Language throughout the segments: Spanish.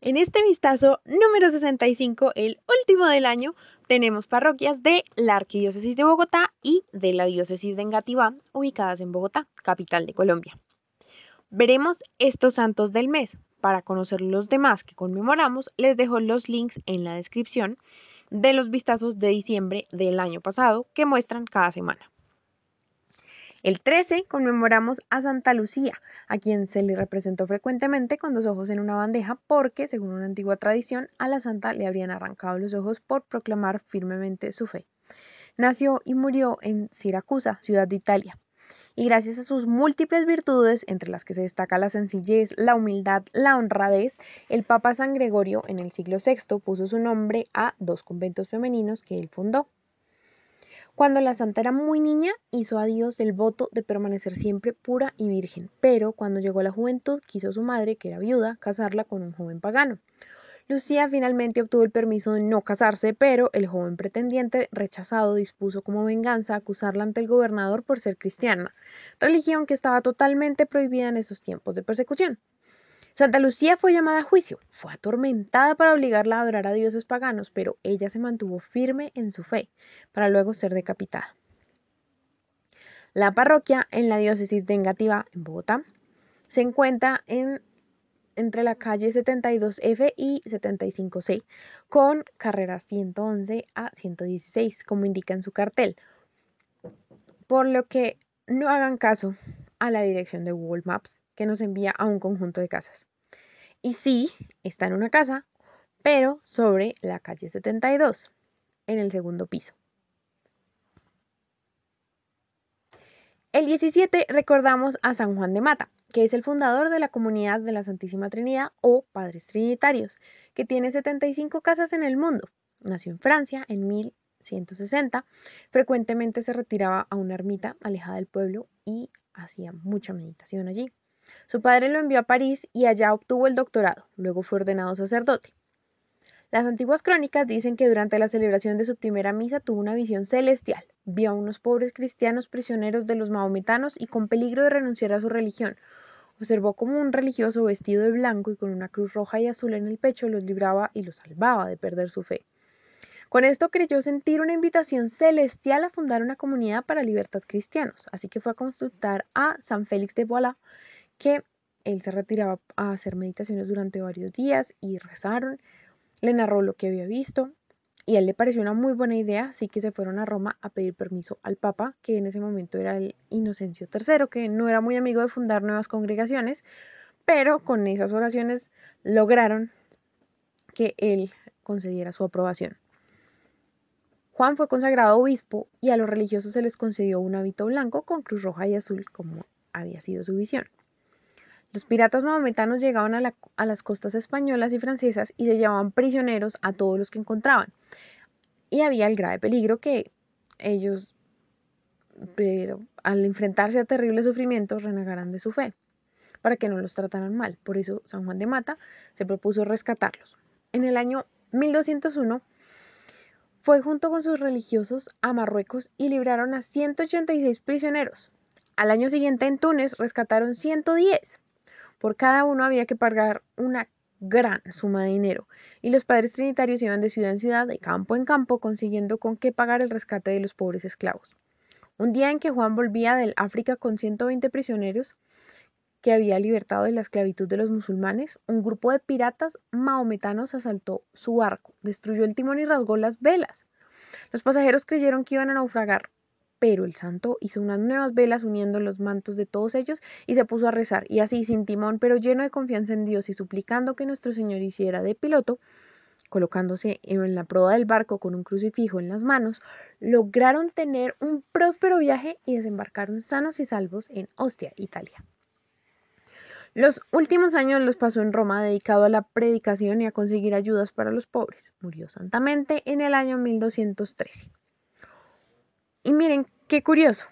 En este vistazo número 65, el último del año, tenemos parroquias de la Arquidiócesis de Bogotá y de la Diócesis de Engativá, ubicadas en Bogotá, capital de Colombia. Veremos estos santos del mes. Para conocer los demás que conmemoramos, les dejo los links en la descripción de los vistazos de diciembre del año pasado que muestran cada semana. El 13 conmemoramos a Santa Lucía, a quien se le representó frecuentemente con dos ojos en una bandeja porque, según una antigua tradición, a la santa le habrían arrancado los ojos por proclamar firmemente su fe. Nació y murió en Siracusa, ciudad de Italia, y gracias a sus múltiples virtudes, entre las que se destaca la sencillez, la humildad, la honradez, el Papa San Gregorio en el siglo VI puso su nombre a dos conventos femeninos que él fundó. Cuando la santa era muy niña, hizo a Dios el voto de permanecer siempre pura y virgen, pero cuando llegó a la juventud, quiso su madre, que era viuda, casarla con un joven pagano. Lucía finalmente obtuvo el permiso de no casarse, pero el joven pretendiente, rechazado, dispuso como venganza acusarla ante el gobernador por ser cristiana, religión que estaba totalmente prohibida en esos tiempos de persecución. Santa Lucía fue llamada a juicio, fue atormentada para obligarla a adorar a dioses paganos, pero ella se mantuvo firme en su fe, para luego ser decapitada. La parroquia en la diócesis de Engativá, en Bogotá, se encuentra entre la calle 72F y 75C, con carreras 111 a 116, como indica en su cartel, por lo que no hagan caso a la dirección de Google Maps, que nos envía a un conjunto de casas. Y sí, está en una casa, pero sobre la calle 72, en el segundo piso. El 17 recordamos a San Juan de Mata, que es el fundador de la Comunidad de la Santísima Trinidad o Padres Trinitarios, que tiene 75 casas en el mundo. Nació en Francia en 1160, frecuentemente se retiraba a una ermita alejada del pueblo y hacía mucha meditación allí. Su padre lo envió a París y allá obtuvo el doctorado, luego fue ordenado sacerdote. Las antiguas crónicas dicen que durante la celebración de su primera misa tuvo una visión celestial. Vio a unos pobres cristianos prisioneros de los maometanos y con peligro de renunciar a su religión. Observó cómo un religioso vestido de blanco y con una cruz roja y azul en el pecho los libraba y los salvaba de perder su fe. Con esto creyó sentir una invitación celestial a fundar una comunidad para libertad cristianos, así que fue a consultar a San Félix de Bois, que él se retiraba a hacer meditaciones durante varios días y rezaron. Le narró lo que había visto y a él le pareció una muy buena idea, así que se fueron a Roma a pedir permiso al Papa, que en ese momento era el Inocencio III, que no era muy amigo de fundar nuevas congregaciones, pero con esas oraciones lograron que él concediera su aprobación. Juan fue consagrado obispo y a los religiosos se les concedió un hábito blanco con cruz roja y azul, como había sido su visión. Los piratas mahometanos llegaban a las costas españolas y francesas y se llevaban prisioneros a todos los que encontraban. Y había el grave peligro que ellos, pero al enfrentarse a terribles sufrimientos, renegaran de su fe, para que no los trataran mal. Por eso San Juan de Mata se propuso rescatarlos. En el año 1201 fue junto con sus religiosos a Marruecos y libraron a 186 prisioneros. Al año siguiente en Túnez rescataron 110. Por cada uno había que pagar una gran suma de dinero, y los padres trinitarios iban de ciudad en ciudad, de campo en campo, consiguiendo con qué pagar el rescate de los pobres esclavos. Un día en que Juan volvía del África con 120 prisioneros que había libertado de la esclavitud de los musulmanes, un grupo de piratas mahometanos asaltó su barco, destruyó el timón y rasgó las velas. Los pasajeros creyeron que iban a naufragar, pero el santo hizo unas nuevas velas uniendo los mantos de todos ellos y se puso a rezar, y así sin timón, pero lleno de confianza en Dios y suplicando que nuestro Señor hiciera de piloto, colocándose en la proa del barco con un crucifijo en las manos, lograron tener un próspero viaje y desembarcaron sanos y salvos en Ostia, Italia. Los últimos años los pasó en Roma dedicado a la predicación y a conseguir ayudas para los pobres. Murió santamente en el año 1213. Y miren qué curioso,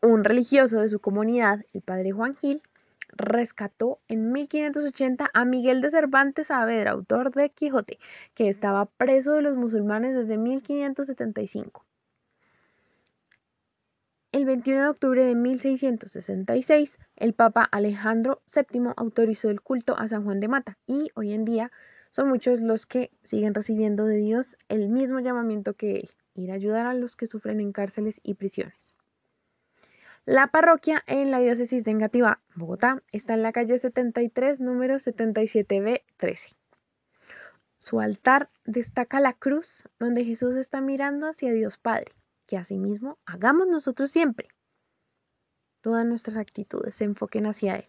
un religioso de su comunidad, el padre Juan Gil, rescató en 1580 a Miguel de Cervantes Saavedra, autor de Quijote, que estaba preso de los musulmanes desde 1575. El 21 de octubre de 1666, el Papa Alejandro VII autorizó el culto a San Juan de Mata y hoy en día son muchos los que siguen recibiendo de Dios el mismo llamamiento que Él, ir a ayudar a los que sufren en cárceles y prisiones. La parroquia en la diócesis de Engativá, Bogotá, está en la calle 73, número 77B13. Su altar destaca la cruz donde Jesús está mirando hacia Dios Padre, que asimismo hagamos nosotros siempre. Todas nuestras actitudes se enfoquen hacia Él.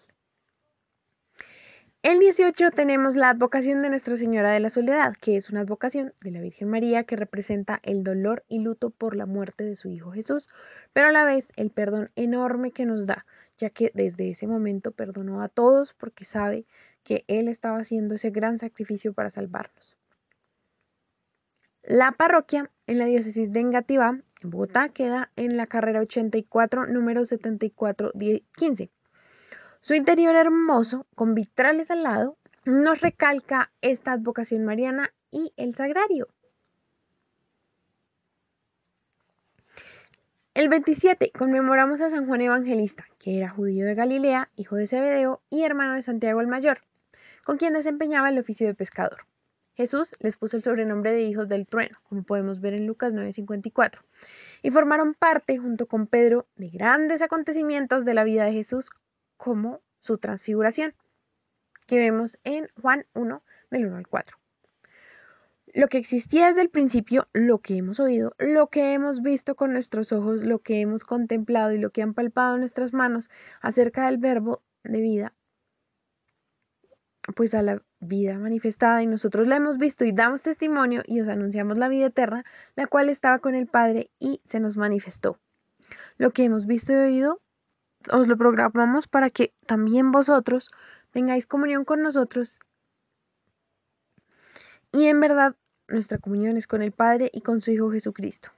El 18 tenemos la advocación de Nuestra Señora de la Soledad, que es una advocación de la Virgen María que representa el dolor y luto por la muerte de su Hijo Jesús, pero a la vez el perdón enorme que nos da, ya que desde ese momento perdonó a todos porque sabe que Él estaba haciendo ese gran sacrificio para salvarnos. La parroquia en la diócesis de Engativá, en Bogotá, queda en la carrera 84, número 7415. Su interior hermoso, con vitrales al lado, nos recalca esta advocación mariana y el sagrario. El 27 conmemoramos a San Juan Evangelista, que era judío de Galilea, hijo de Zebedeo y hermano de Santiago el Mayor, con quien desempeñaba el oficio de pescador. Jesús les puso el sobrenombre de hijos del trueno, como podemos ver en Lucas 9:54, y formaron parte, junto con Pedro, de grandes acontecimientos de la vida de Jesús, como su transfiguración, que vemos en Juan 1, del 1 al 4. Lo que existía desde el principio, lo que hemos oído, lo que hemos visto con nuestros ojos, lo que hemos contemplado y lo que han palpado nuestras manos acerca del verbo de vida, pues a la vida manifestada, y nosotros la hemos visto y damos testimonio y os anunciamos la vida eterna, la cual estaba con el Padre y se nos manifestó. Lo que hemos visto y oído, os lo programamos para que también vosotros tengáis comunión con nosotros. Y en verdad, nuestra comunión es con el Padre y con su Hijo Jesucristo.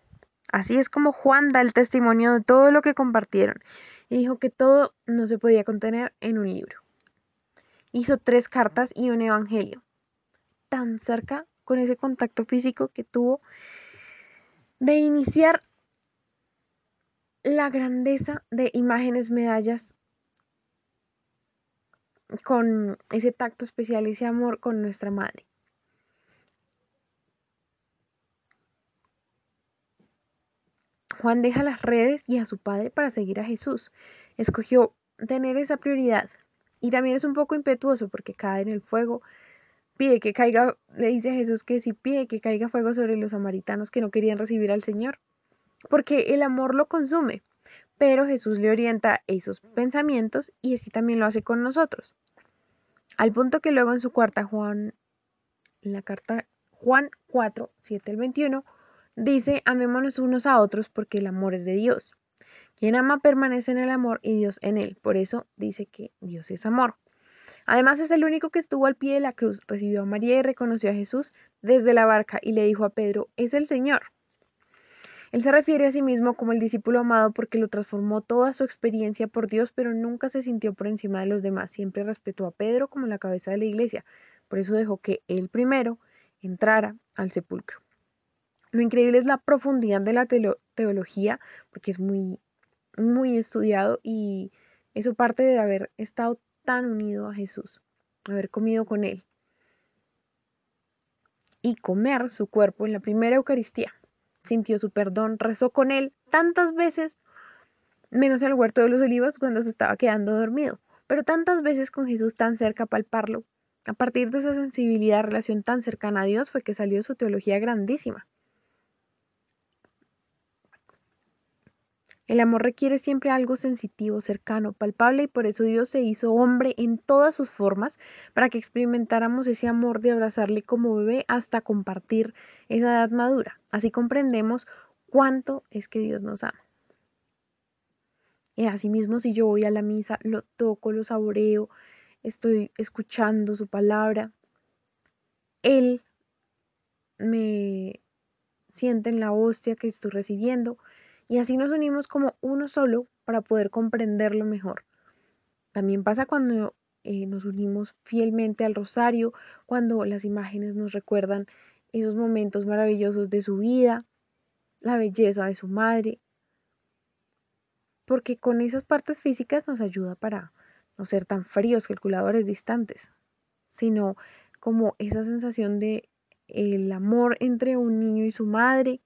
Así es como Juan da el testimonio de todo lo que compartieron y dijo que todo no se podía contener en un libro. Hizo 3 cartas y un evangelio, tan cerca con ese contacto físico que tuvo de iniciar la grandeza de imágenes, medallas, con ese tacto especial y ese amor con nuestra madre. Juan deja las redes y a su padre para seguir a Jesús. Escogió tener esa prioridad. Y también es un poco impetuoso porque cae en el fuego. Pide que caiga, le dice a Jesús que si pide que caiga fuego sobre los samaritanos que no querían recibir al Señor. Porque el amor lo consume. Pero Jesús le orienta esos pensamientos y así también lo hace con nosotros. Al punto que luego en su carta Juan 4, 7 al 21, dice, amémonos unos a otros porque el amor es de Dios. Quien ama permanece en el amor y Dios en él. Por eso dice que Dios es amor. Además es el único que estuvo al pie de la cruz, recibió a María y reconoció a Jesús desde la barca y le dijo a Pedro, es el Señor. Él se refiere a sí mismo como el discípulo amado porque lo transformó toda su experiencia por Dios, pero nunca se sintió por encima de los demás. Siempre respetó a Pedro como la cabeza de la iglesia. Por eso dejó que él primero entrara al sepulcro. Lo increíble es la profundidad de la teología, porque es muy, muy estudiado y eso parte de haber estado tan unido a Jesús, haber comido con Él y comer su cuerpo en la primera Eucaristía. Sintió su perdón, rezó con Él tantas veces, menos en el huerto de los olivos cuando se estaba quedando dormido, pero tantas veces con Jesús tan cerca a palparlo. A partir de esa sensibilidad, relación tan cercana a Dios fue que salió su teología grandísima. El amor requiere siempre algo sensitivo, cercano, palpable y por eso Dios se hizo hombre en todas sus formas para que experimentáramos ese amor de abrazarle como bebé hasta compartir esa edad madura. Así comprendemos cuánto es que Dios nos ama. Y asimismo, si yo voy a la misa, lo toco, lo saboreo, estoy escuchando su palabra, Él me siente en la hostia que estoy recibiendo y así nos unimos como uno solo para poder comprenderlo mejor. También pasa cuando nos unimos fielmente al rosario, cuando las imágenes nos recuerdan esos momentos maravillosos de su vida, la belleza de su madre, porque con esas partes físicas nos ayuda para no ser tan fríos, calculadores, distantes, sino como esa sensación de el amor entre un niño y su madre,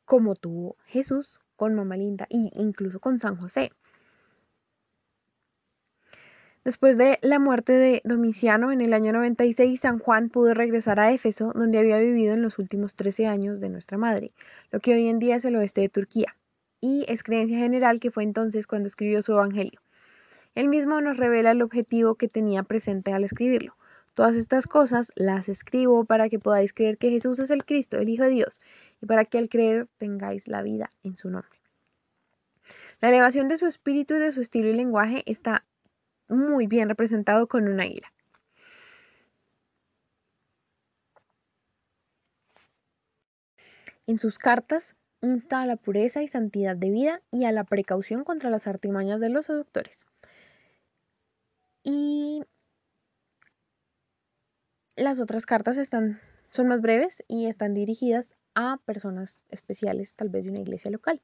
como tuvo Jesús con Mamá Linda e incluso con San José. Después de la muerte de Domiciano en el año 96, San Juan pudo regresar a Éfeso, donde había vivido en los últimos 13 años de nuestra madre, lo que hoy en día es el oeste de Turquía, y es creencia general que fue entonces cuando escribió su evangelio. Él mismo nos revela el objetivo que tenía presente al escribirlo. Todas estas cosas las escribo para que podáis creer que Jesús es el Cristo, el Hijo de Dios, y para que al creer tengáis la vida en su nombre. La elevación de su espíritu y de su estilo y lenguaje está muy bien representado con un águila. En sus cartas insta a la pureza y santidad de vida y a la precaución contra las artimañas de los seductores. Y las otras cartas son más breves y están dirigidas a personas especiales, tal vez de una iglesia local.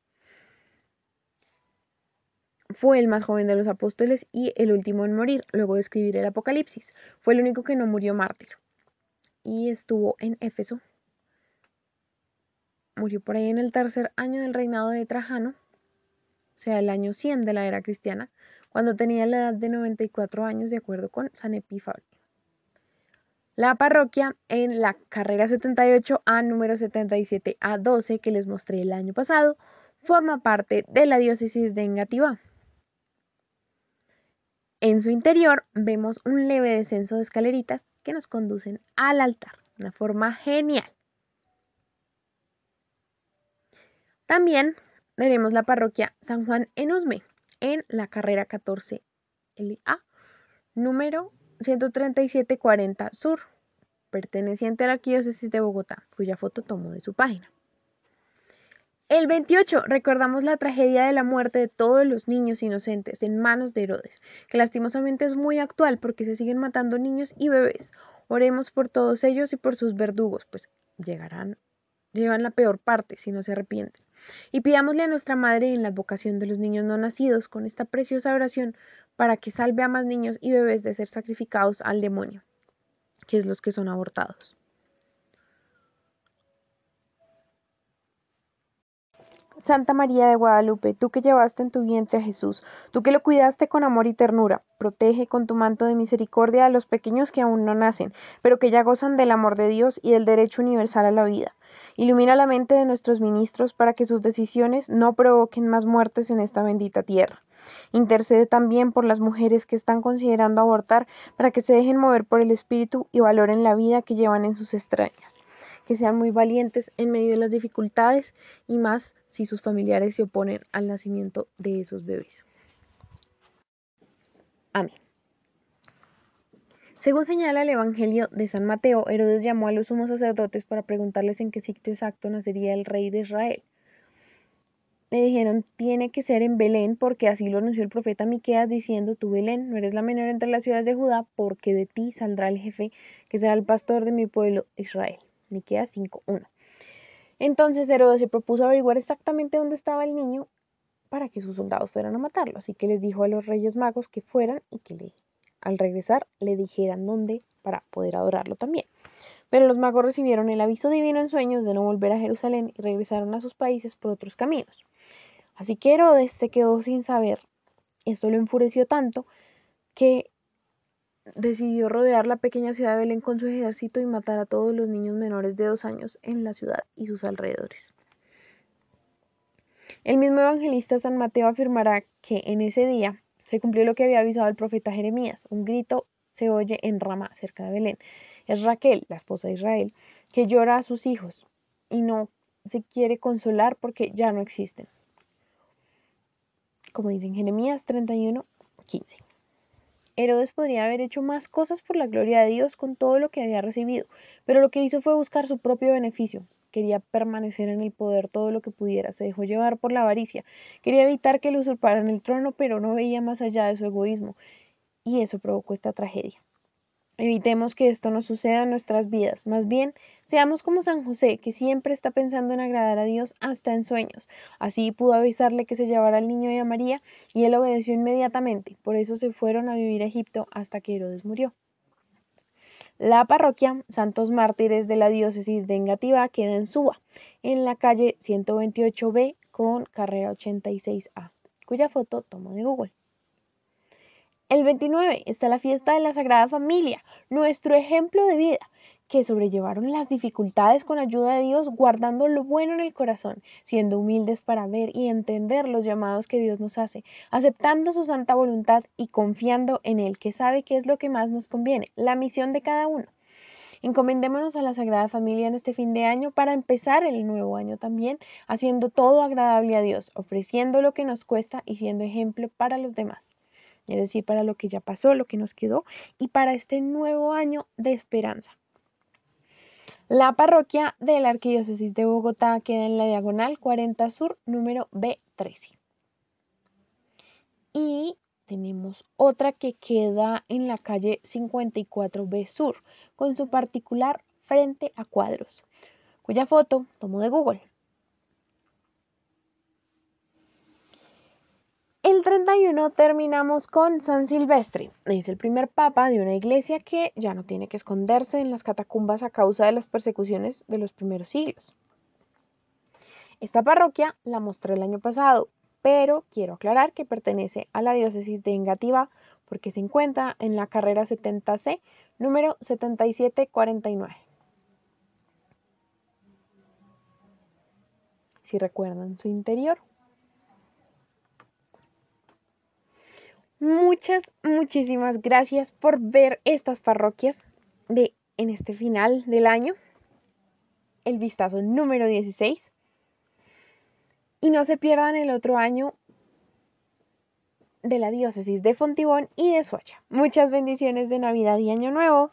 Fue el más joven de los apóstoles y el último en morir, luego de escribir el Apocalipsis. Fue el único que no murió mártir. Y estuvo en Éfeso. Murió por ahí en el tercer año del reinado de Trajano, o sea, el año 100 de la era cristiana, cuando tenía la edad de 94 años, de acuerdo con San Epífano. La parroquia en la carrera 78A número 77A12 que les mostré el año pasado forma parte de la diócesis de Engativá. En su interior vemos un leve descenso de escaleritas que nos conducen al altar, una forma genial. También veremos la parroquia San Juan en Usme en la carrera 14LA número 13740 Sur, perteneciente a la arquidiócesis de Bogotá, cuya foto tomo de su página. El 28 recordamos la tragedia de la muerte de todos los niños inocentes en manos de Herodes, que lastimosamente es muy actual porque se siguen matando niños y bebés. Oremos por todos ellos y por sus verdugos, pues llevan la peor parte si no se arrepienten. Y pidámosle a nuestra Madre en la vocación de los niños no nacidos con esta preciosa oración para que salve a más niños y bebés de ser sacrificados al demonio, que es los que son abortados. Santa María de Guadalupe, tú que llevaste en tu vientre a Jesús, tú que lo cuidaste con amor y ternura, protege con tu manto de misericordia a los pequeños que aún no nacen, pero que ya gozan del amor de Dios y del derecho universal a la vida. Ilumina la mente de nuestros ministros para que sus decisiones no provoquen más muertes en esta bendita tierra. Intercede también por las mujeres que están considerando abortar para que se dejen mover por el espíritu y valoren la vida que llevan en sus extrañas. Que sean muy valientes en medio de las dificultades y más si sus familiares se oponen al nacimiento de esos bebés. Amén. Según señala el Evangelio de San Mateo, Herodes llamó a los sumos sacerdotes para preguntarles en qué sitio exacto nacería el rey de Israel. Le dijeron, tiene que ser en Belén, porque así lo anunció el profeta Miqueas, diciendo, tú Belén, no eres la menor entre las ciudades de Judá, porque de ti saldrá el jefe, que será el pastor de mi pueblo Israel. Miqueas 5:1. Entonces Herodes se propuso averiguar exactamente dónde estaba el niño para que sus soldados fueran a matarlo. Así que les dijo a los reyes magos que fueran y que al regresar le dijeran dónde para poder adorarlo también. Pero los magos recibieron el aviso divino en sueños de no volver a Jerusalén y regresaron a sus países por otros caminos. Así que Herodes se quedó sin saber. Esto lo enfureció tanto que decidió rodear la pequeña ciudad de Belén con su ejército y matar a todos los niños menores de 2 años en la ciudad y sus alrededores. El mismo evangelista San Mateo afirmará que en ese día se cumplió lo que había avisado el profeta Jeremías. Un grito se oye en Ramá, cerca de Belén. Es Raquel, la esposa de Israel, que llora a sus hijos y no se quiere consolar porque ya no existen. Como dice en Jeremías 31:15. Herodes podría haber hecho más cosas por la gloria de Dios con todo lo que había recibido, pero lo que hizo fue buscar su propio beneficio. Quería permanecer en el poder todo lo que pudiera, se dejó llevar por la avaricia, quería evitar que le usurparan el trono, pero no veía más allá de su egoísmo, y eso provocó esta tragedia. Evitemos que esto nos suceda en nuestras vidas. Más bien, seamos como San José, que siempre está pensando en agradar a Dios hasta en sueños. Así pudo avisarle que se llevara al niño y a María, y él obedeció inmediatamente. Por eso se fueron a vivir a Egipto hasta que Herodes murió. La parroquia Santos Mártires de la diócesis de Engativá queda en Suba, en la calle 128B con carrera 86A, cuya foto tomo de Google. El 29 está la fiesta de la Sagrada Familia, nuestro ejemplo de vida, que sobrellevaron las dificultades con ayuda de Dios, guardando lo bueno en el corazón, siendo humildes para ver y entender los llamados que Dios nos hace, aceptando su santa voluntad y confiando en Él, que sabe qué es lo que más nos conviene, la misión de cada uno. Encomendémonos a la Sagrada Familia en este fin de año para empezar el nuevo año también, haciendo todo agradable a Dios, ofreciendo lo que nos cuesta y siendo ejemplo para los demás. Es decir, para lo que ya pasó, lo que nos quedó y para este nuevo año de esperanza. La parroquia de la Arquidiócesis de Bogotá queda en la diagonal 40 Sur, número B13. Y tenemos otra que queda en la calle 54B Sur, con su particular frente a cuadros, cuya foto tomo de Google. El 31 terminamos con San Silvestre. Es el primer papa de una iglesia que ya no tiene que esconderse en las catacumbas a causa de las persecuciones de los primeros siglos. Esta parroquia la mostré el año pasado, pero quiero aclarar que pertenece a la diócesis de Engativá porque se encuentra en la carrera 70C, número 7749. Si recuerdan su interior. Muchísimas gracias por ver estas parroquias en este final del año, el vistazo número 16. Y no se pierdan el otro año de la diócesis de Fontibón y de Soacha. Muchas bendiciones de Navidad y Año Nuevo.